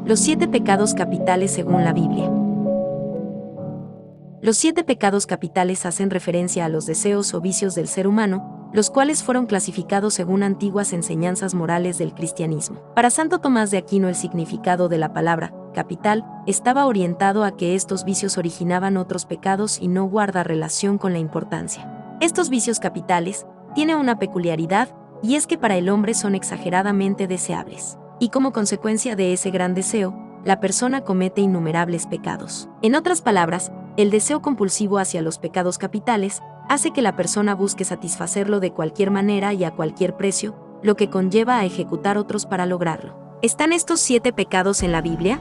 Los 7 pecados capitales según la Biblia. Los 7 pecados capitales hacen referencia a los deseos o vicios del ser humano, los cuales fueron clasificados según antiguas enseñanzas morales del cristianismo. Para Santo Tomás de Aquino, el significado de la palabra capital estaba orientado a que estos vicios originaban otros pecados y no guarda relación con la importancia. Estos vicios capitales tienen una peculiaridad, y es que para el hombre son exageradamente deseables. Y como consecuencia de ese gran deseo, la persona comete innumerables pecados. En otras palabras, el deseo compulsivo hacia los pecados capitales hace que la persona busque satisfacerlo de cualquier manera y a cualquier precio, lo que conlleva a ejecutar otros para lograrlo. ¿Están estos 7 pecados en la Biblia?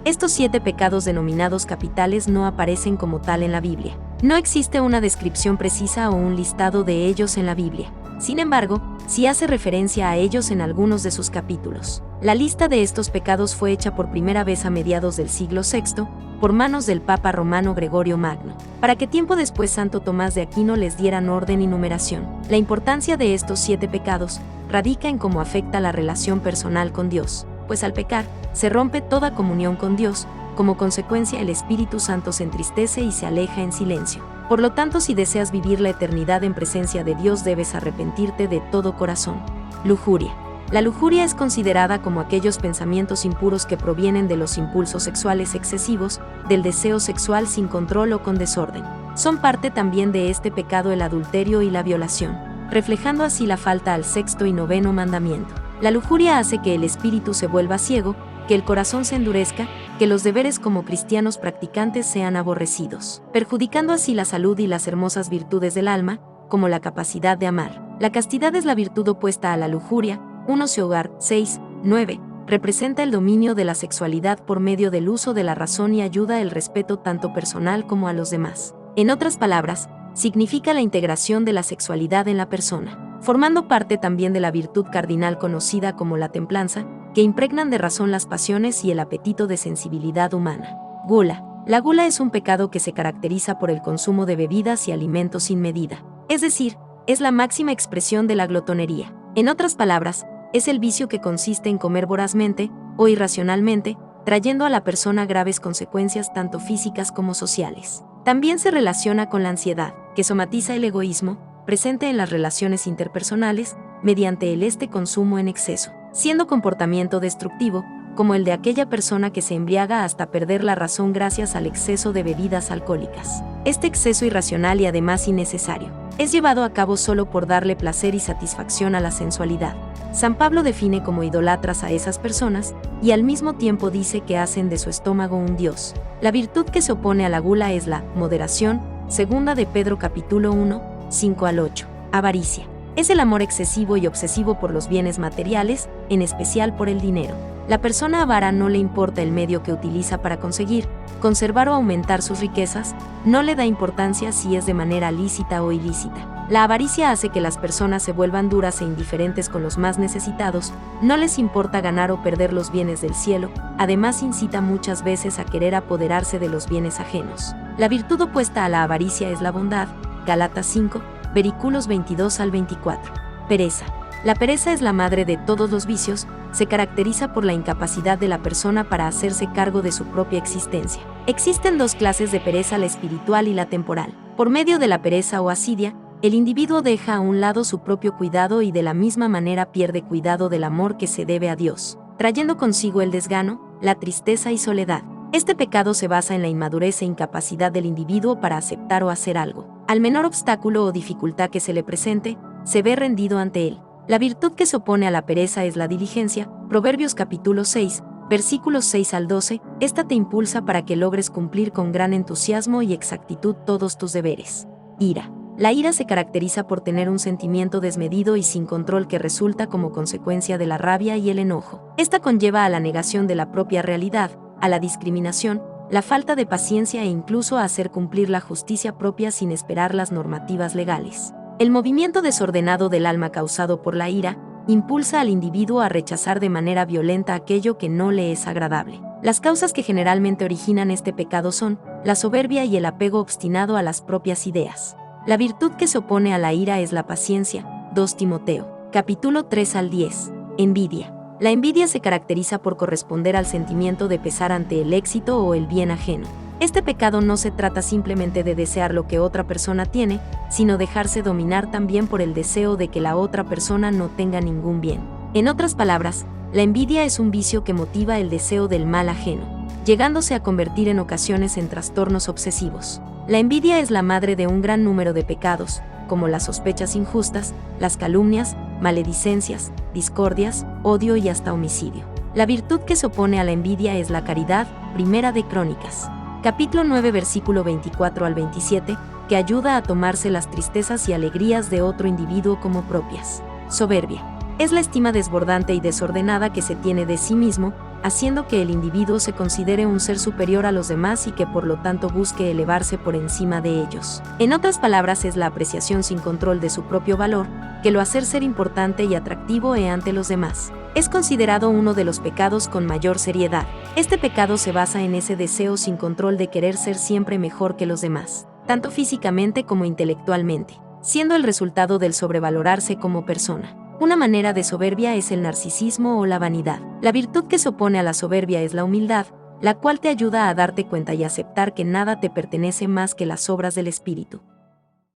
Estos 7 pecados denominados capitales no aparecen como tal en la Biblia. No existe una descripción precisa o un listado de ellos en la Biblia. Sin embargo, sí hace referencia a ellos en algunos de sus capítulos. La lista de estos pecados fue hecha por primera vez a mediados del siglo VI, por manos del Papa romano Gregorio Magno, para que tiempo después Santo Tomás de Aquino les dieran orden y numeración. La importancia de estos 7 pecados radica en cómo afecta la relación personal con Dios, pues al pecar, se rompe toda comunión con Dios. Como consecuencia, el Espíritu Santo se entristece y se aleja en silencio. Por lo tanto, si deseas vivir la eternidad en presencia de Dios, debes arrepentirte de todo corazón. Lujuria. La lujuria es considerada como aquellos pensamientos impuros que provienen de los impulsos sexuales excesivos, del deseo sexual sin control o con desorden. Son parte también de este pecado el adulterio y la violación, reflejando así la falta al 6º y 9º mandamiento. La lujuria hace que el espíritu se vuelva ciego, que el corazón se endurezca, que los deberes como cristianos practicantes sean aborrecidos, perjudicando así la salud y las hermosas virtudes del alma, como la capacidad de amar. La castidad es la virtud opuesta a la lujuria. 1 Hogar 6:9 representa el dominio de la sexualidad por medio del uso de la razón y ayuda el respeto tanto personal como a los demás. En otras palabras, significa la integración de la sexualidad en la persona, formando parte también de la virtud cardinal conocida como la templanza, que impregnan de razón las pasiones y el apetito de sensibilidad humana. Gula. La gula es un pecado que se caracteriza por el consumo de bebidas y alimentos sin medida, es decir, es la máxima expresión de la glotonería. En otras palabras, es el vicio que consiste en comer vorazmente o irracionalmente, trayendo a la persona graves consecuencias tanto físicas como sociales. También se relaciona con la ansiedad, que somatiza el egoísmo, presente en las relaciones interpersonales, mediante el consumo en exceso, siendo comportamiento destructivo, como el de aquella persona que se embriaga hasta perder la razón gracias al exceso de bebidas alcohólicas. Este exceso irracional y además innecesario es llevado a cabo solo por darle placer y satisfacción a la sensualidad. San Pablo define como idolatras a esas personas y al mismo tiempo dice que hacen de su estómago un dios. La virtud que se opone a la gula es la moderación, 2 de Pedro capítulo 1, 5 al 8. Avaricia. Es el amor excesivo y obsesivo por los bienes materiales, en especial por el dinero. La persona avara no le importa el medio que utiliza para conseguir, conservar o aumentar sus riquezas, no le da importancia si es de manera lícita o ilícita. La avaricia hace que las personas se vuelvan duras e indiferentes con los más necesitados, no les importa ganar o perder los bienes del cielo, además incita muchas veces a querer apoderarse de los bienes ajenos. La virtud opuesta a la avaricia es la bondad, Gálatas 5, versículos 22 al 24. Pereza. La pereza es la madre de todos los vicios, se caracteriza por la incapacidad de la persona para hacerse cargo de su propia existencia. Existen 2 clases de pereza, la espiritual y la temporal. Por medio de la pereza o asidia, el individuo deja a un lado su propio cuidado y de la misma manera pierde cuidado del amor que se debe a Dios, trayendo consigo el desgano, la tristeza y soledad. Este pecado se basa en la inmadurez e incapacidad del individuo para aceptar o hacer algo. Al menor obstáculo o dificultad que se le presente, se ve rendido ante él. La virtud que se opone a la pereza es la diligencia. Proverbios capítulo 6, versículos 6 al 12. Esta te impulsa para que logres cumplir con gran entusiasmo y exactitud todos tus deberes. Ira. La ira se caracteriza por tener un sentimiento desmedido y sin control que resulta como consecuencia de la rabia y el enojo. Esta conlleva a la negación de la propia realidad, a la discriminación, la falta de paciencia e incluso a hacer cumplir la justicia propia sin esperar las normativas legales. El movimiento desordenado del alma causado por la ira impulsa al individuo a rechazar de manera violenta aquello que no le es agradable. Las causas que generalmente originan este pecado son la soberbia y el apego obstinado a las propias ideas. La virtud que se opone a la ira es la paciencia. 2 Timoteo, capítulo 3 al 10. Envidia. La envidia se caracteriza por corresponder al sentimiento de pesar ante el éxito o el bien ajeno. Este pecado no se trata simplemente de desear lo que otra persona tiene, sino dejarse dominar también por el deseo de que la otra persona no tenga ningún bien. En otras palabras, la envidia es un vicio que motiva el deseo del mal ajeno, llegándose a convertir en ocasiones en trastornos obsesivos. La envidia es la madre de un gran número de pecados, como las sospechas injustas, las calumnias, maledicencias, discordias, odio y hasta homicidio. La virtud que se opone a la envidia es la caridad, Primera de Crónicas, capítulo 9, versículo 24 al 27, que ayuda a tomarse las tristezas y alegrías de otro individuo como propias. Soberbia. Es la estima desbordante y desordenada que se tiene de sí mismo, haciendo que el individuo se considere un ser superior a los demás y que por lo tanto busque elevarse por encima de ellos. En otras palabras, es la apreciación sin control de su propio valor, que lo hace ser importante y atractivo ante los demás. Es considerado uno de los pecados con mayor seriedad. Este pecado se basa en ese deseo sin control de querer ser siempre mejor que los demás, tanto físicamente como intelectualmente, siendo el resultado del sobrevalorarse como persona. Una manera de soberbia es el narcisismo o la vanidad. La virtud que se opone a la soberbia es la humildad, la cual te ayuda a darte cuenta y aceptar que nada te pertenece más que las obras del espíritu.